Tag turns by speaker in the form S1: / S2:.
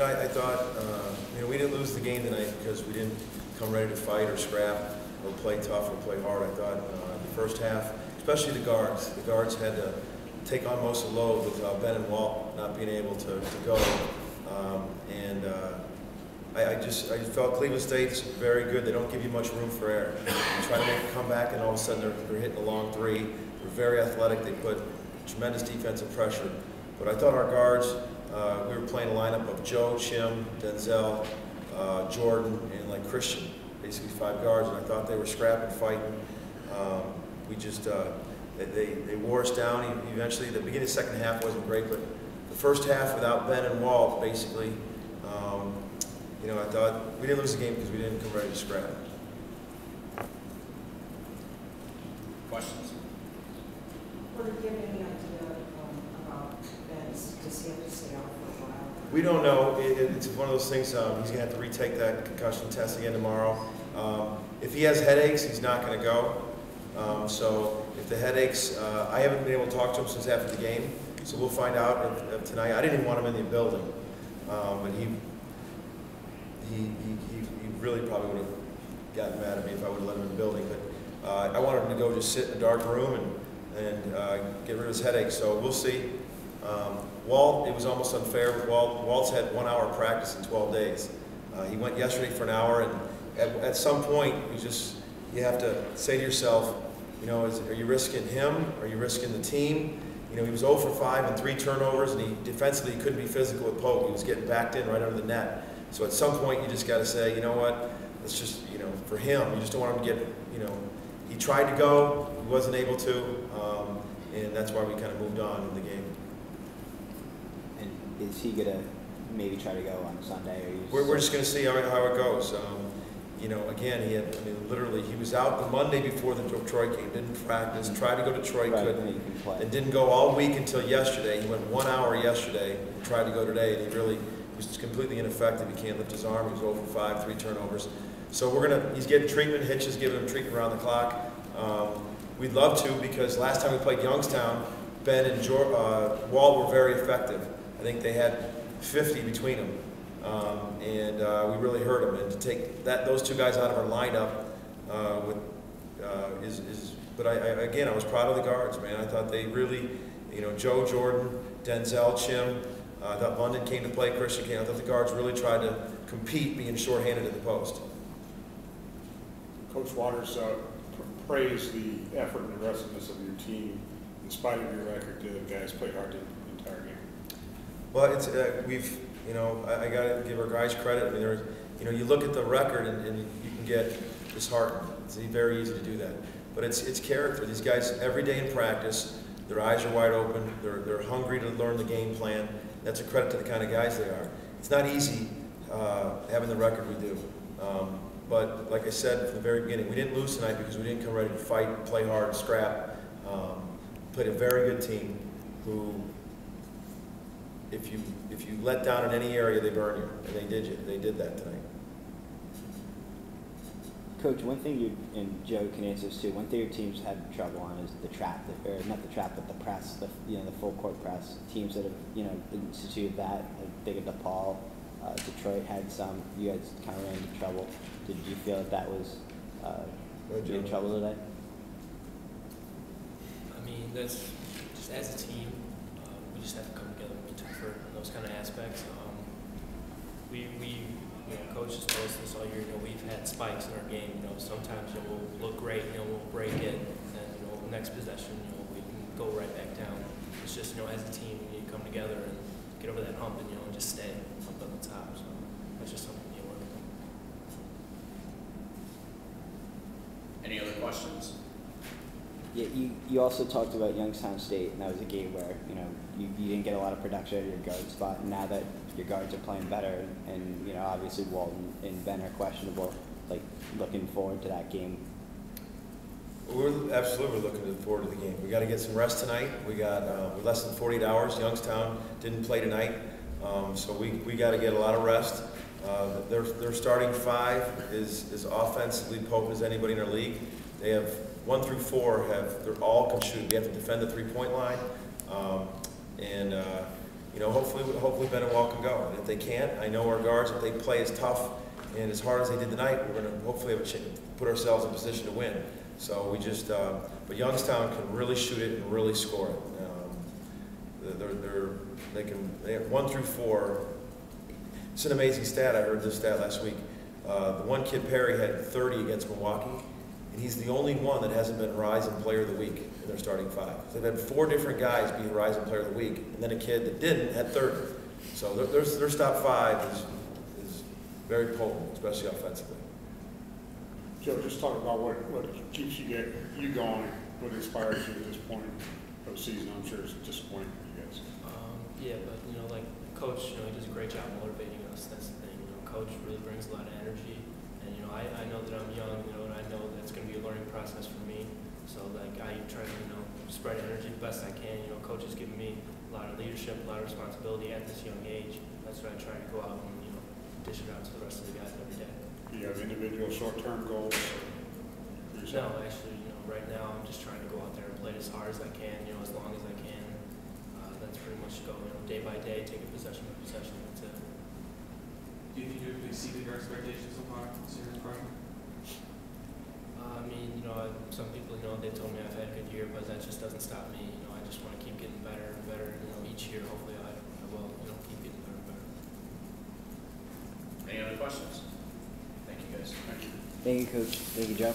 S1: I thought, we didn't lose the game tonight because we didn't come ready to fight or scrap or play tough or play hard. I thought the first half, especially the guards had to take on most of the load with Ben and Walt not being able to go. I felt Cleveland State's very good. They don't give you much room for error. You try to make a comeback, and all of a sudden they're hitting a long three. They're very athletic. They put tremendous defensive pressure. But I thought our guards, we were playing a lineup of Joe, Chim, Denzel, Jordan, and like Christian, basically 5 guards, and I thought they were scrapping, fighting. They wore us down. Eventually, the beginning of the second half wasn't great, but the first half without Ben and Walt, basically, I thought we didn't lose the game because we didn't come ready to scrap.
S2: Questions?
S3: Well, do you have any idea about Ben's? Does he have to stay out for a while?
S1: We don't know. It's one of those things. He's going to have to retake that concussion test again tomorrow. If he has headaches, he's not going to go. So if the headaches, I haven't been able to talk to him since after the game, so we'll find out if tonight. I didn't even want him in the building, but he really probably would have gotten mad at me if I would have let him in the building. But I wanted him to go just sit in a dark room and get rid of his headache. So we'll see. Walt, it was almost unfair with Walt. Walt's had 1 hour of practice in 12 days. He went yesterday for an hour, and at some point, you have to say to yourself, are you risking him? Are you risking the team? He was 0 for 5 and 3 turnovers, and defensively he couldn't be physical with Pope. He was getting backed in right under the net. So at some point, you just got to say, you know what? It's just, for him, you just don't want him to get, he tried to go, he wasn't able to, and that's why we kind of moved on in the game.
S4: And is he gonna maybe try to go on Sunday? Or
S1: we're just going to see how it goes. Again, literally, he was out the Monday before the Troy game, didn't practice, tried to go to Troy, couldn't, and didn't go all week until yesterday. He went 1 hour yesterday, tried to go today, and he was completely ineffective. He can't lift his arm. He was 0 for 5, 3 turnovers. So he's getting treatment. Hitch is giving him treatment around the clock. We'd love to, because last time we played Youngstown, Ben and Walt were very effective. I think they had 50 between them. We really hurt them, and to take those 2 guys out of our lineup but I was proud of the guards, man. I thought they really, Joe, Jordan, Denzel, Chim, I thought London came to play, Christian came. I thought the guards really tried to compete, being shorthanded at the post.
S5: Coach Waters praised the effort and aggressiveness of your team. In spite of your record, the guys played hard the entire game.
S1: Well, it's I got to give our guys credit. You look at the record and you can get disheartened. It's very easy to do that. But it's character. These guys, every day in practice, their eyes are wide open. They're hungry to learn the game plan. That's a credit to the kind of guys they are. It's not easy having the record we do. But like I said from the very beginning, we didn't lose tonight because we didn't come ready to fight, play hard, scrap. Played a very good team who, if you let down in any area, they burn you, and they did that tonight.
S4: Coach, one thing you and Joe can answer this too. One thing your teams had trouble on is the trap, or not the trap, but the press, the full court press. Teams that have instituted that, like Big and DePaul, Detroit had some. You guys kind of ran into trouble. Did you feel that was in trouble today?
S6: That's just as a team, we just have to come together and be tougher in those kind of aspects. Coach has told us this all year. We've had spikes in our game. Sometimes we'll look great, we'll break it, and next possession, we can go right back down. It's just as a team, we need to come together and get over that hump and just stay up at the top. So that's just something we need to work on.
S2: Any other questions?
S4: Yeah, you also talked about Youngstown State, and that was a game where you didn't get a lot of production out of your guard spot, and now that your guards are playing better, and obviously Walton and Ben are questionable, like looking forward to that game.
S1: We're absolutely looking forward to the game. We got to get some rest tonight. We got less than 48 hours. Youngstown didn't play tonight, so we got to get a lot of rest. Their starting 5 is offensively potent as anybody in our league. They have 1 through 4 they're all can shoot. We have to defend the 3-point line, you know, hopefully Ben and Walt can go. And if they can't, I know our guards, if they play as tough and as hard as they did tonight, we're going to hopefully have put ourselves in a position to win. So we just, but Youngstown can really shoot it and really score it. They have 1 through 4. It's an amazing stat. I heard this stat last week. The one kid, Perry, had 30 against Milwaukee, and he's the only one that hasn't been Rising Player of the Week in their starting 5. They've had 4 different guys be Rising Player of the Week, and then a kid that didn't had 30. So their top 5 is very potent, especially offensively.
S5: Joe, just talk about what keeps you going, what inspires you at this point of the season. I'm sure it's disappointing for you guys.
S6: Yeah, but you know, like Coach, you know, he does a great job motivating us. That's the thing. You know, Coach really brings a lot of energy, and you know, I know that I'm young, you know, and I know that it's going to be a learning process for me. So like I try to, you know, spread energy the best I can. You know, Coach has given me a lot of leadership, a lot of responsibility at this young age. That's what I try to go out and, you know, dish it out to the rest of the guys every day.
S5: Do you have individual short-term goals for yourself?
S6: No, actually, you know, right now I'm just trying to go out there and play as hard as I can, you know, as long as I can. That's pretty much go, you know, day by day, take it possession by possession. That's it.
S7: Do you think you've exceeded your expectations so far this year in freshman?
S6: I mean, you know, some people, you know, they told me I've had a good year, but that just doesn't stop me. You know, I just want to keep getting better and better. You know, each year, hopefully, I will, you know, keep getting better and better.
S2: Any other questions? Thank you, guys.
S5: Thank you.
S4: Thank you, Coach. Thank you, Joe.